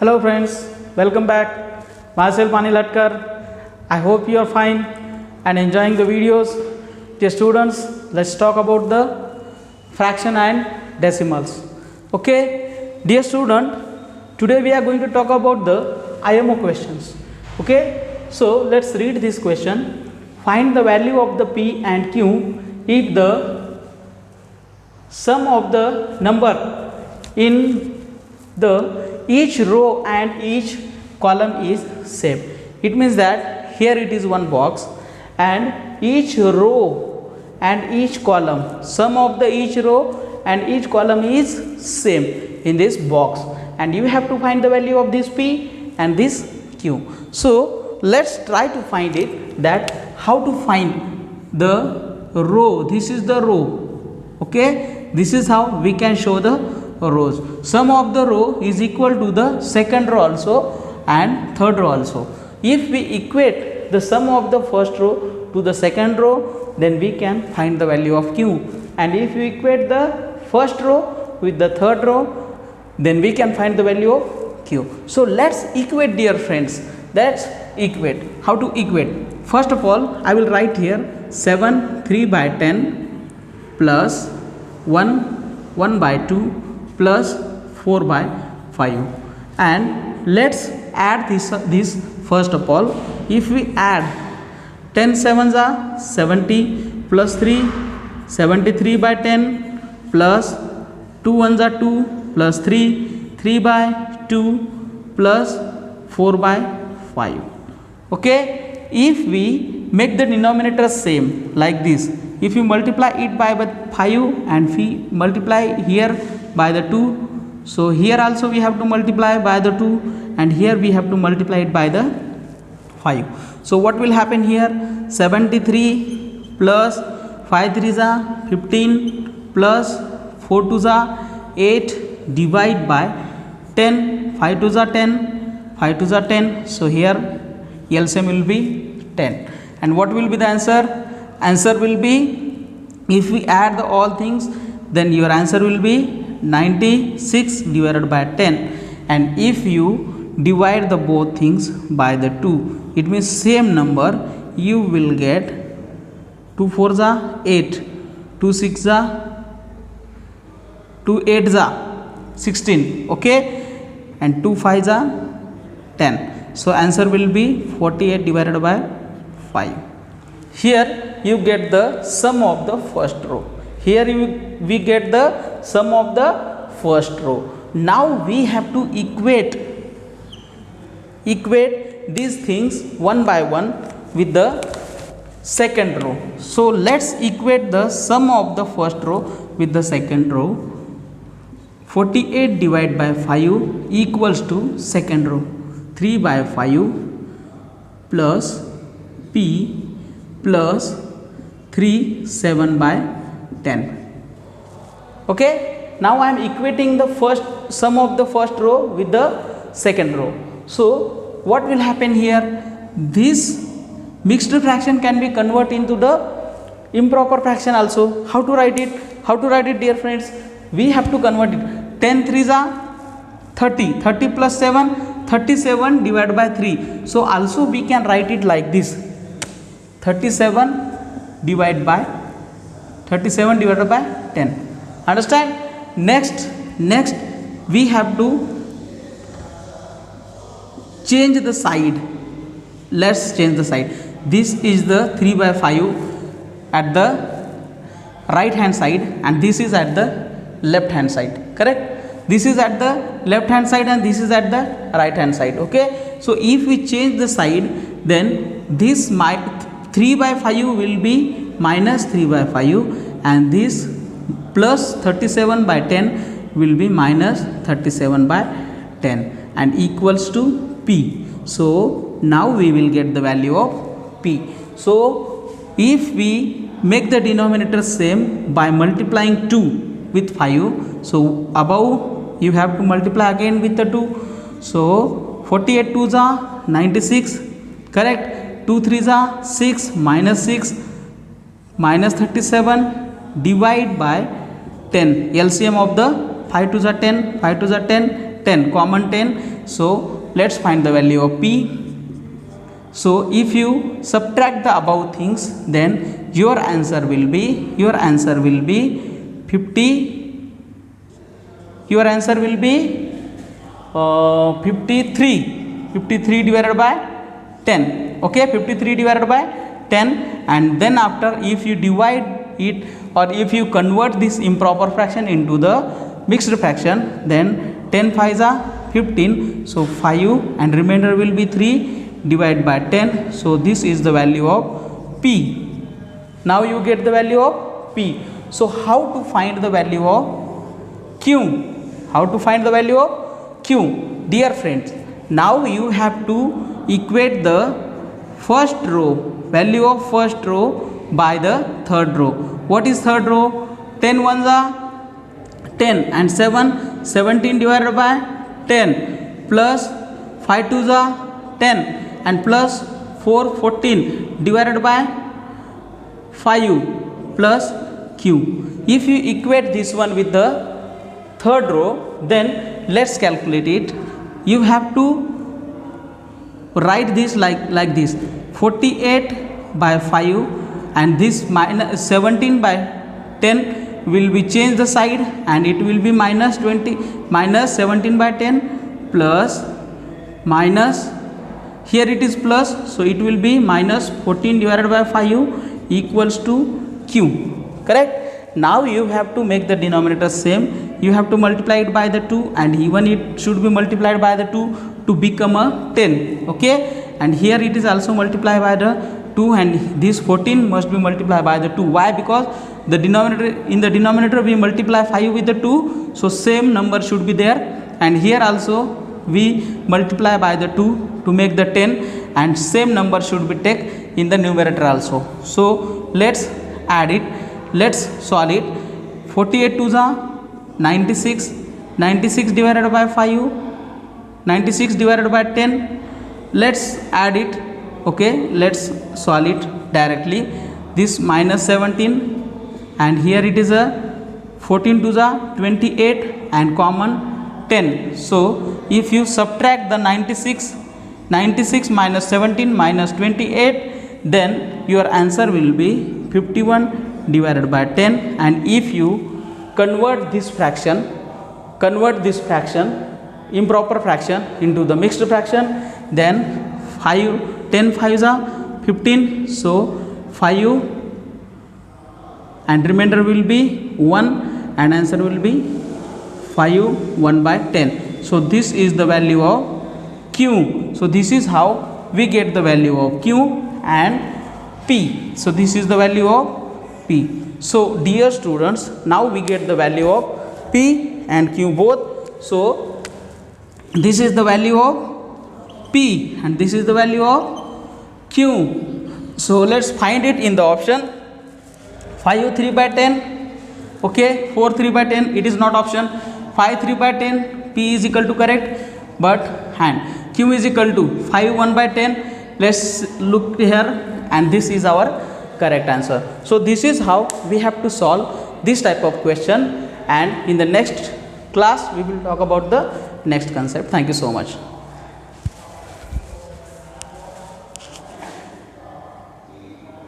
Hello friends, welcome back. Myself Anil Latkar. I hope you are fine and enjoying the videos. Dear students, let's talk about the fraction and decimals. Okay, dear student, today we are going to talk about the IMO questions. Okay, so let's read this question. Find the value of the P and Q if the sum of the number in the each row and each column is same. It means that here it is one box and each row and each column, sum of the each row and each column is same in this box, and you have to find the value of this P and this Q. So let's try to find it, that how to find the row. This is the row. Okay, this is how we can show the rows. Sum of the row is equal to the second row also and third row also. If we equate the sum of the first row to the second row, then we can find the value of Q, and if we equate the first row with the third row, then we can find the value of Q. So let's equate, dear friends. Let's equate. How to equate? First of all, I will write here 7 3 by 10 plus 1 by 2 plus 4 by 5, and let's add this first of all. If we add 10 sevens are 70 plus 3 73 by 10 plus 2 ones are 2 plus 3 by 2 plus 4 by 5. Okay, if we make the denominator same like this, if you multiply it by 5 and we multiply here by the 2, so here also we have to multiply by the 2 and here we have to multiply it by the 5. So what will happen here? 73 plus 5 3s are 15 plus 4 2s are 8 divide by 10, 5 2s are 10, 5 2s are 10. So here LCM will be 10. And what will be the answer? Answer will be, if we add the all things, then your answer will be 96 divided by 10. And if you divide the both things by the 2, it means same number, you will get 2 4s are 8, 2 6s are 2 8s are 16. Okay, and 2 5s are 10. So answer will be 48 divided by 5. Here you get the sum of the first row. Here we get the sum of the first row. Now we have to equate these things one by one with the second row. So let's equate the sum of the first row with the second row. 48 divided by 5 equals to second row 3 by 5 plus P plus 3 7 by 10. Okay, now I am equating the first sum of the first row with the second row. So what will happen here? This mixed fraction can be converted into the improper fraction also. How to write it? How to write it, dear friends? We have to convert it. 10 3s are 30, 30 plus 7, 37 divided by 3. So also we can write it like this, 37 divided by 10. Understand? Next we have to change the side. Let's change the side. This is the 3 by 5 at the right hand side and this is at the left hand side. Correct? This is at the left hand side and this is at the right hand side. Okay, so if we change the side, then this 3 by 5 will be minus 3 by 5 and this plus 37 by 10 will be minus 37 by 10 and equals to P. So now we will get the value of P. So if we make the denominator same by multiplying 2 with 5, so above you have to multiply again with the 2. So 48 2s are 96. Correct? 2 3s are 6 minus 37 divide by 10. LCM of the 5 2s are 10, 5 2s are 10 10, common 10. So let's find the value of P. So if you subtract the above things, then your answer will be 50. Your answer will be 53 divided by 10. Okay, 53 divided by 10. And then after, if you divide it, or if you convert this improper fraction into the mixed fraction, then 10 5s are 15. So 5 and remainder will be 3 divided by 10. So this is the value of P. Now you get the value of P. So how to find the value of Q? How to find the value of Q? Dear friends, now you have to equate the first row, value of first row by the third row. What is third row? 10 ones are 10 and 7, 17 divided by 10 plus 5 twos are 10 and plus 4, 14 divided by 5 plus Q. If you equate this one with the third row, then let's calculate it. You have to write this like this: 48 by 5, and this minus 17 by 10 will be changed the side, and it will be minus 20, minus 17 by 10 plus minus, here it is plus, so it will be minus 14 divided by 5 equals to Q. Correct? Now you have to make the denominator same. You have to multiply it by the 2, and even it should be multiplied by the 2 to become a 10. Okay, and here it is also multiplied by the 2, and this 14 must be multiplied by the 2. Why? Because the denominator, in the denominator we multiply 5 with the 2, so same number should be there, and here also we multiply by the 2 to make the 10, and same number should be take in the numerator also. So let's add it, let's solve it. 48 twos are 96, 96 divided by 5, 96 divided by 10. Let's add it. Okay, let's solve it directly. This minus 17, and here it is a 14 twos are 28 and common 10. So if you subtract the 96 minus 17 minus 28, then your answer will be 51 divided by 10. And if you convert this fraction, improper fraction into the mixed fraction, then 10 5s are 15, so 5 and remainder will be 1, and answer will be 5 1 by 10. So this is the value of Q. So this is how we get the value of Q and P. So this is the value of P. So dear students, now we get the value of P and Q both. So this is the value of P and this is the value of Q. So let's find it in the option. 5 3 by 10. Okay, 4 3 by 10, it is not option. 5 3 by 10, P is equal to correct, but and Q is equal to 5 1 by 10. Let's look here, and this is our correct answer. So this is how we have to solve this type of question, and in the next class we will talk about the next concept. Thank you so much.